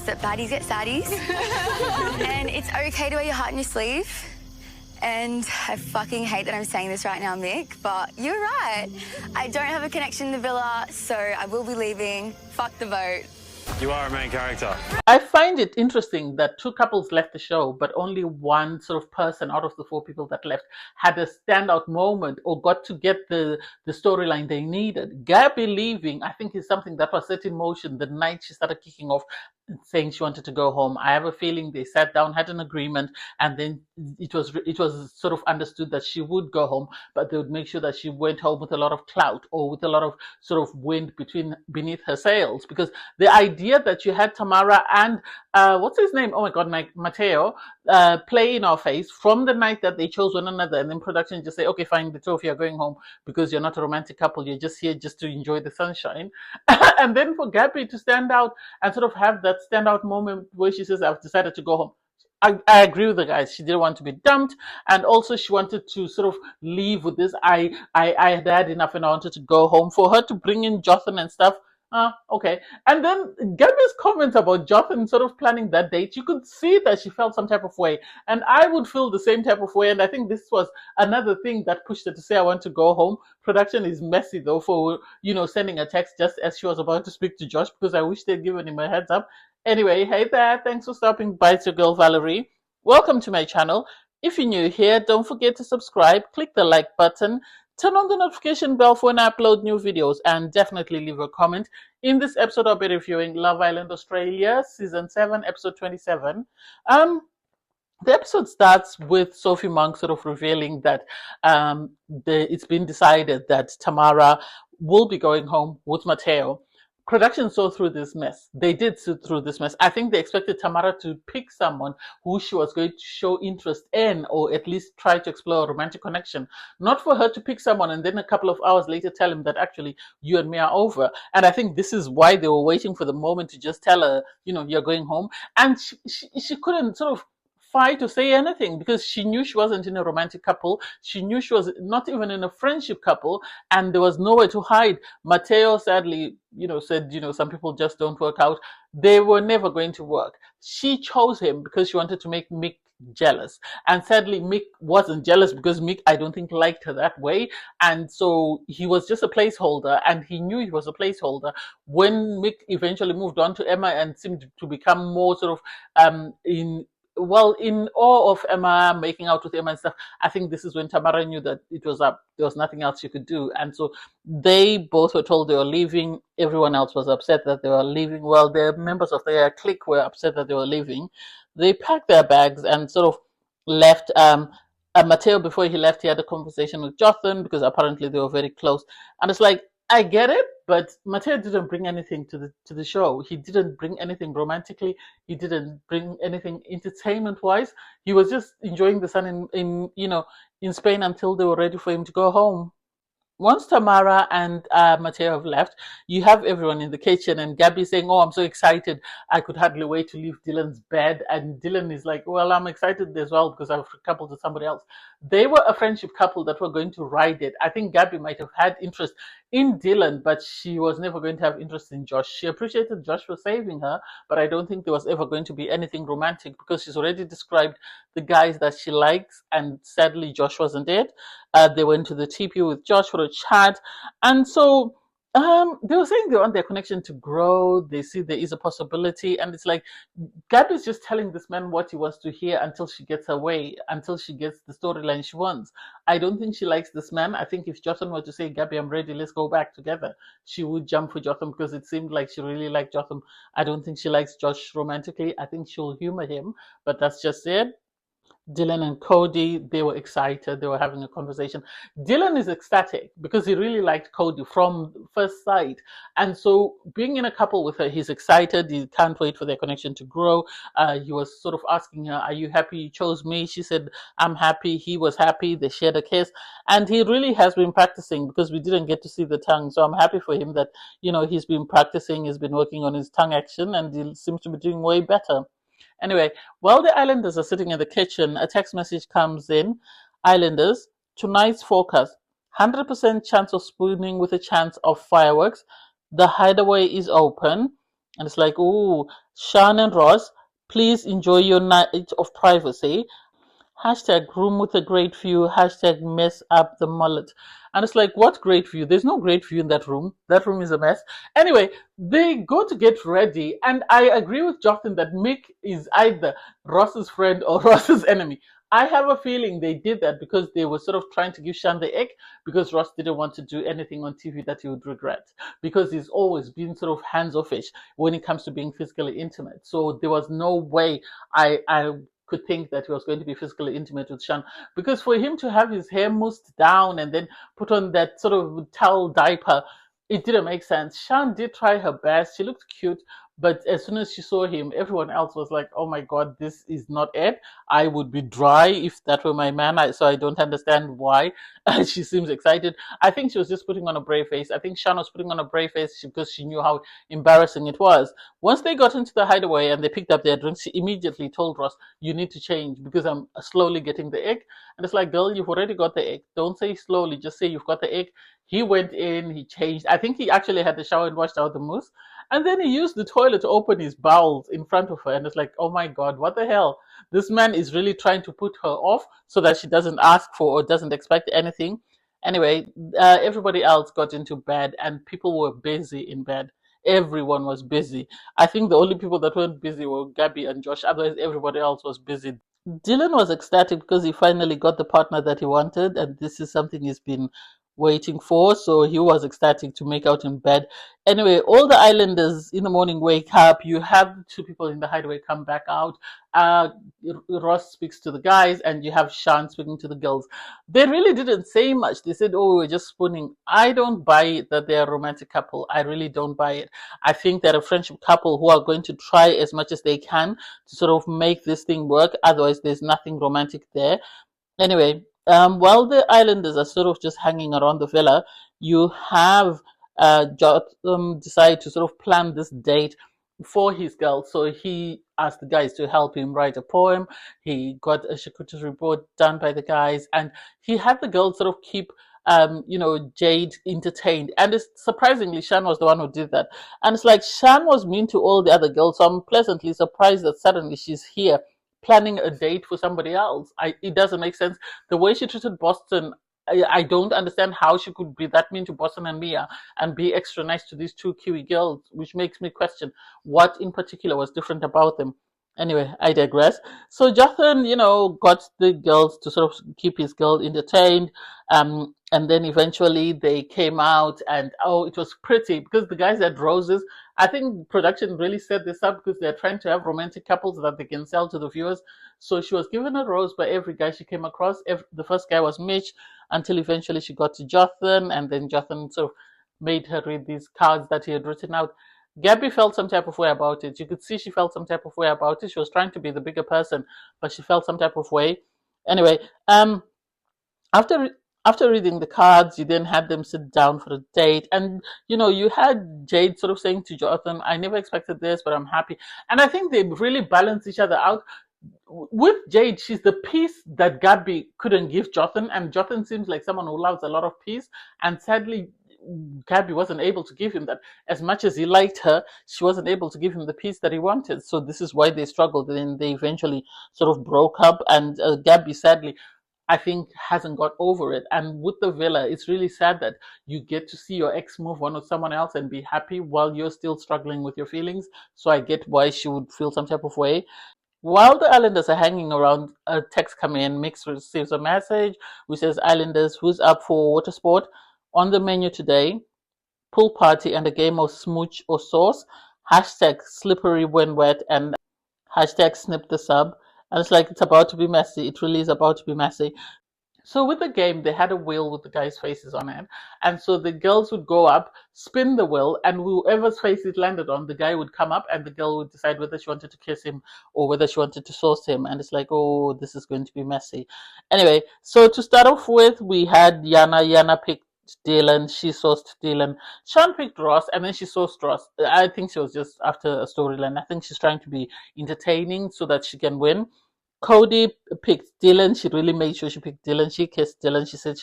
that baddies get saddies. And it's okay to wear your heart on your sleeve. And I fucking hate that I'm saying this right now, Mick, but you're right. I don't have a connection in the villa, so I will be leaving. Fuck the vote. You are a main character. I find it interesting that 2 couples left the show, but only one sort of person out of the 4 people that left had a standout moment or got to get the storyline they needed. Gabby leaving, I think, is something that was set in motion the night she started kicking off and saying she wanted to go home. I have a feeling they sat down, had an agreement, and then it was sort of understood that she would go home, but they would make sure that she went home with a lot of clout or with a lot of sort of wind beneath her sails, because the idea that you had Tamara and what's his name? Oh my God, Matteo, play in our face from the night that they chose one another, and then production just say, okay, fine, the 2 of you are going home because you're not a romantic couple, you're just here just to enjoy the sunshine. And then for Gabby to stand out and sort of have that standout moment where she says, I've decided to go home. I agree with the guys. She didn't want to be dumped, and also she wanted to sort of leave with this. I had enough, and I wanted to go home. For her to bring in Jotham and stuff, okay. And then Gabby's comments about Jotham sort of planning that date, you could see that she felt some type of way, and I would feel the same type of way. And I think this was another thing that pushed her to say, I want to go home. Production is messy though for sending a text just as she was about to speak to Josh, because I wish they'd given him a heads up. Anyway, hey there, thanks for stopping by. It's your girl Valerie. Welcome to my channel. If you're new here, don't forget to subscribe, click the like button, turn on the notification bell for when I upload new videos, and definitely leave a comment. In this episode, I'll be reviewing Love Island Australia, Season 7, Episode 27. The episode starts with Sophie Monk sort of revealing that it's been decided that Tamara will be going home with Matteo. Production saw through this mess. They did see through this mess. I think they expected Tamara to pick someone who she was going to show interest in, or at least try to explore a romantic connection. Not for her to pick someone and then a couple of hours later tell him that actually you and me are over. And I think this is why they were waiting for the moment to just tell her, you're going home. And she couldn't sort of fight to say anything, because she knew she wasn't in a romantic couple. She knew she was not even in a friendship couple, and there was nowhere to hide. Matteo sadly, said, some people just don't work out. They were never going to work. She chose him because she wanted to make Mick jealous. And sadly, Mick wasn't jealous, because Mick, I don't think, liked her that way. And so he was just a placeholder, and he knew he was a placeholder. When Mick eventually moved on to Emma and seemed to become more sort of in awe of Emma, making out with Emma and stuff, I think this is when Tamara knew that it was up. There was nothing else she could do. And so they both were told they were leaving. Everyone else was upset that they were leaving. Well, the members of their clique were upset that they were leaving. They packed their bags and sort of left. Matteo, before he left, he had a conversation with Jotham, because apparently they were very close. And it's like, I get it, but Matteo didn't bring anything to the show. He didn't bring anything romantically. He didn't bring anything entertainment-wise. He was just enjoying the sun in Spain until they were ready for him to go home. Once Tamara and Matteo have left, you have everyone in the kitchen, and Gabby saying, oh, I'm so excited. I could hardly wait to leave Dylan's bed. And Dylan is like, well, I'm excited as well because I've coupled with somebody else. They were a friendship couple that were going to ride it. I think Gabby might have had interest in Dylan, but she was never going to have interest in Josh. She appreciated Josh for saving her, but I don't think there was ever going to be anything romantic, because she's already described the guys that she likes, and sadly Josh wasn't it. They went to the TP with Josh for a chat, and so they were saying they want their connection to grow. They see there is a possibility, and it's like Gabby's just telling this man what he wants to hear until she gets her way, until she gets the storyline she wants. I don't think she likes this man. I think if Jotham were to say, Gabby, I'm ready, let's go back together, she would jump for Jotham, because it seemed like she really liked Jotham. I don't think she likes Josh romantically. I think she'll humor him, but that's just it. Dylan and Cody, they were excited. They were having a conversation. Dylan is ecstatic because he really liked Cody from first sight. And so being in a couple with her, he's excited. He can't wait for their connection to grow. He was sort of asking her, are you happy you chose me? She said, I'm happy. He was happy. They shared a kiss. And he really has been practicing, because we didn't get to see the tongue. So I'm happy for him that, he's been practicing. He's been working on his tongue action, and he seems to be doing way better. Anyway, while the Islanders are sitting in the kitchen, a text message comes in. Islanders, tonight's forecast, 100% chance of spooning with a chance of fireworks. The hideaway is open. And it's like, oh, Shan and Ross, please enjoy your night of privacy. Hashtag room with a great view. Hashtag mess up the mullet. And it's like, what great view? There's no great view in that room. That room is a mess. Anyway, they go to get ready. And I agree with Jotham that Mick is either Ross's friend or Ross's enemy. I have a feeling they did that because they were sort of trying to give Shan the egg because Ross didn't want to do anything on TV that he would regret because he's always been sort of hands-offish when it comes to being physically intimate. So there was no way I could think that he was going to be physically intimate with Shan because for him to have his hair moussed down and then put on that sort of towel diaper, it didn't make sense. Shan did try her best. She looked cute, but as soon as she saw him, everyone else was like, oh my God, this is not it. I would be dry if that were my man. So I don't understand why she seems excited. I think she was just putting on a brave face. I think Shan was putting on a brave face because she knew how embarrassing it was. Once they got into the hideaway and they picked up their drinks, she immediately told Ross, you need to change because I'm slowly getting the egg. And it's like, girl, you've already got the egg. Don't say slowly, just say you've got the egg. He went in, he changed. I think he actually had the shower and washed out the mousse. And then he used the toilet to open his bowels in front of her. And it's like, oh my God, what the hell? This man is really trying to put her off so that she doesn't ask for or doesn't expect anything. Anyway, everybody else got into bed and people were busy in bed. Everyone was busy. I think the only people that weren't busy were Gabby and Josh. Otherwise, everybody else was busy. Dylan was ecstatic because he finally got the partner that he wanted, and this is something he's been waiting for. So he was ecstatic to make out in bed. Anyway, all the islanders in the morning wake up. You have two people in the hideaway come back out. Uh, Ross speaks to the guys, and you have Shan speaking to the girls. They really didn't say much. They said, "Oh, we're just spooning." I don't buy it that they're a romantic couple. I really don't buy it. I think they're a friendship couple who are going to try as much as they can to sort of make this thing work. Otherwise, there's nothing romantic there. Anyway, while the islanders are sort of just hanging around the villa, you have Jotham decide to sort of plan this date for his girl. So he asked the guys to help him write a poem. He got a Shakutas report done by the guys, and he had the girls sort of keep Jade entertained. And it's surprisingly, Shan was the one who did that. And it's like Shan was mean to all the other girls, so I'm pleasantly surprised that suddenly she's here planning a date for somebody else. It doesn't make sense. The way she treated Boston, I don't understand how she could be that mean to Boston and Mia and be extra nice to these two Kiwi girls, which makes me question what in particular was different about them. Anyway, I digress. So Jotham, got the girls to sort of keep his girl entertained. And then eventually they came out and it was pretty because the guys had roses. I think production really set this up because they're trying to have romantic couples that they can sell to the viewers. So she was given a rose by every guy she came across. The first guy was Mitch until eventually she got to Jotham, and then Jotham sort of made her read these cards that he had written out. Gabby felt some type of way about it. You could see she felt some type of way about it. She was trying to be the bigger person, but she felt some type of way. Anyway, after after reading the cards, you then had them sit down for a date, and you had Jade sort of saying to Jotham, "I never expected this, but I'm happy." And I think they really balance each other out. With Jade, she's the peace that Gabby couldn't give Jotham, and Jotham seems like someone who loves a lot of peace, and sadly Gabby wasn't able to give him that. As much as he liked her, she wasn't able to give him the peace that he wanted. So this is why they struggled, and they eventually sort of broke up. And Gabby, sadly, I think hasn't got over it. And with the villa, it's really sad that you get to see your ex move on with someone else and be happy while you're still struggling with your feelings. So I get why she would feel some type of way. While the islanders are hanging around, a text comes in. Mix receives a message which says, "Islanders, who's up for water sport? On the menu today, pool party and a game of smooch or sauce. Hashtag slippery when wet and hashtag snip the sub." And it's like, it's about to be messy. It really is about to be messy. So with the game, they had a wheel with the guys' faces on it. And so the girls would go up, spin the wheel, and whoever's face it landed on, the guy would come up and the girl would decide whether she wanted to kiss him or whether she wanted to sauce him. And it's like, oh, this is going to be messy. Anyway, so to start off with, we had Yana. Yana picked Dylan. She sauced Dylan. Shan picked Ross, and then she sauced Ross. I think she was just after a storyline. I think she's trying to be entertaining so that she can win. Cody picked Dylan. She really made sure she picked Dylan. She kissed Dylan. She said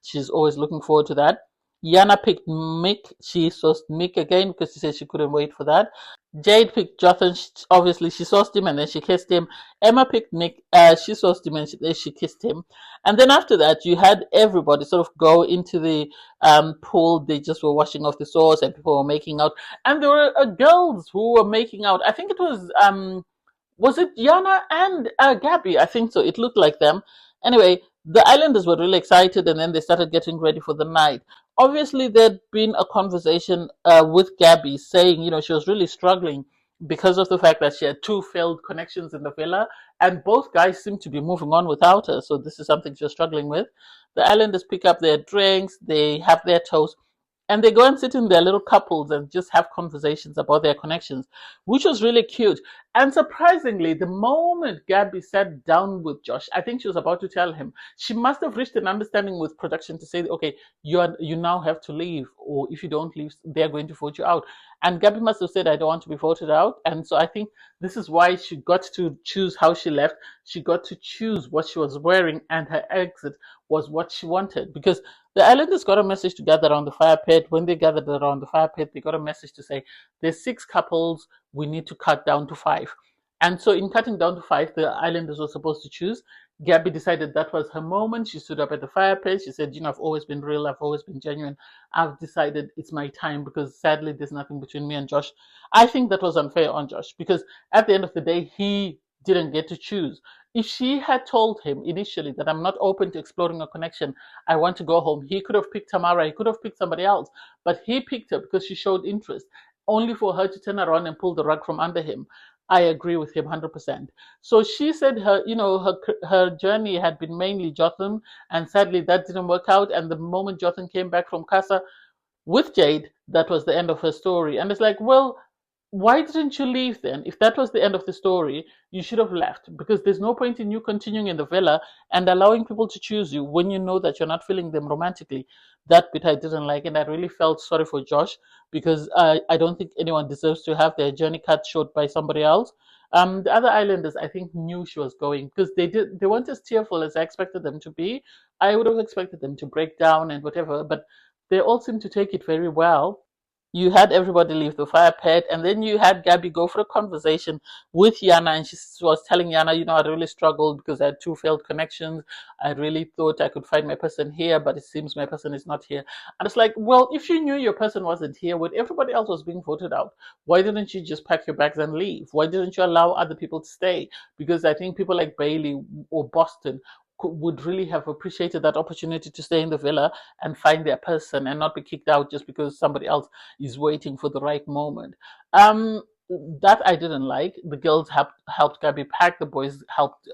she's always looking forward to that. Yana picked Mick. She sauced Mick again because she said she couldn't wait for that. Jade picked Jotham. Obviously, she sauced him and then she kissed him. Emma picked Nick. She sauced him and then she kissed him. And then after that, you had everybody sort of go into the pool. They just were washing off the sauce and people were making out. And there were girls who were making out. I think it was it Yana and Gabby? I think so. It looked like them. Anyway, the islanders were really excited and then they started getting ready for the night. Obviously, there'd been a conversation with Gabby saying, she was really struggling because of the fact that she had two failed connections in the villa and both guys seemed to be moving on without her. So this is something she was struggling with. The islanders pick up their drinks, they have their toast, and they go and sit in their little couples and just have conversations about their connections, which was really cute. And surprisingly, the moment Gabby sat down with Josh, I think she was about to tell him, she must have reached an understanding with production to say, okay, you now have to leave, or if you don't leave, they're going to vote you out. And Gabby must have said, I don't want to be voted out. And so I think this is why she got to choose how she left. She got to choose what she was wearing, and her exit was what she wanted. Because the islanders got a message to gather around the fire pit. When they gathered around the fire pit, they got a message to say, there's 6 couples, we need to cut down to 5. And so in cutting down to 5, the islanders were supposed to choose. Gabby decided that was her moment. She stood up at the fire pit. She said, I've always been real. I've always been genuine. I've decided it's my time because sadly there's nothing between me and Josh. I think that was unfair on Josh because at the end of the day, he didn't get to choose. If she had told him initially that I'm not open to exploring a connection, I want to go home, he could have picked Tamara, he could have picked somebody else, but he picked her because she showed interest, only for her to turn around and pull the rug from under him. I agree with him 100%. So she said her journey had been mainly Jotham, and sadly that didn't work out. And the moment Jotham came back from Casa with Jade, that was the end of her story. And it's like, well, why didn't you leave then? If that was the end of the story, you should have left because there's no point in you continuing in the villa and allowing people to choose you when you know that you're not feeling them romantically. That bit I didn't like, and I really felt sorry for Josh because I don't think anyone deserves to have their journey cut short by somebody else. The other islanders, I think, knew she was going because they weren't as tearful as I expected them to be. I would have expected them to break down and whatever, but they all seemed to take it very well. You had everybody leave the fire pit, and then you had Gabby go for a conversation with Yana, and she was telling Yana, I really struggled because I had 2 failed connections. I really thought I could find my person here, but it seems my person is not here. And it's like, well, if you knew your person wasn't here when everybody else was being voted out, why didn't you just pack your bags and leave? Why didn't you allow other people to stay? Because I think people like Bailey or Boston would really have appreciated that opportunity to stay in the villa and find their person and not be kicked out just because somebody else is waiting for the right moment. That I didn't like. The girls helped Gabby pack. The boys helped,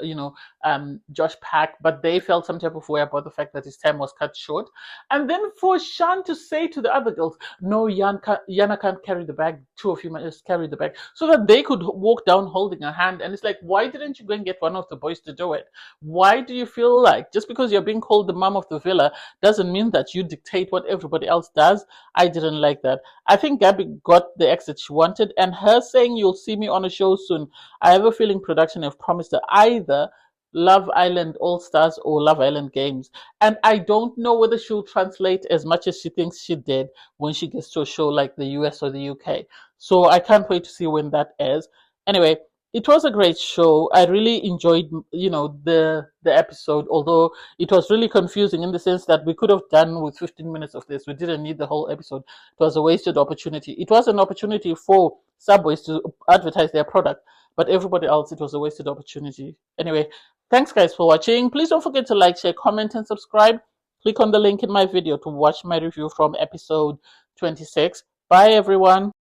Josh pack, but they felt some type of way about the fact that his time was cut short. And then for Shan to say to the other girls, no, Yana can't carry the bag. 2 of you must carry the bag, so that they could walk down holding a hand. And it's like, why didn't you go and get one of the boys to do it? Why do you feel like just because you're being called the mom of the villa doesn't mean that you dictate what everybody else does? I didn't like that. I think Gabby got the exit she wanted, and her saying you'll see me on a show soon, I have a feeling production have promised her either Love Island All Stars or Love Island Games. And I don't know whether she'll translate as much as she thinks she did when she gets to a show like the US or the UK. So I can't wait to see when that airs. Anyway, it was a great show. I really enjoyed, the episode, although it was really confusing in the sense that we could have done with 15 minutes of this. We didn't need the whole episode. It was a wasted opportunity. It was an opportunity for Subways to advertise their product, but everybody else, it was a wasted opportunity. Anyway, thanks guys for watching. Please don't forget to like, share, comment, and subscribe. Click on the link in my video to watch my review from episode 26. Bye everyone.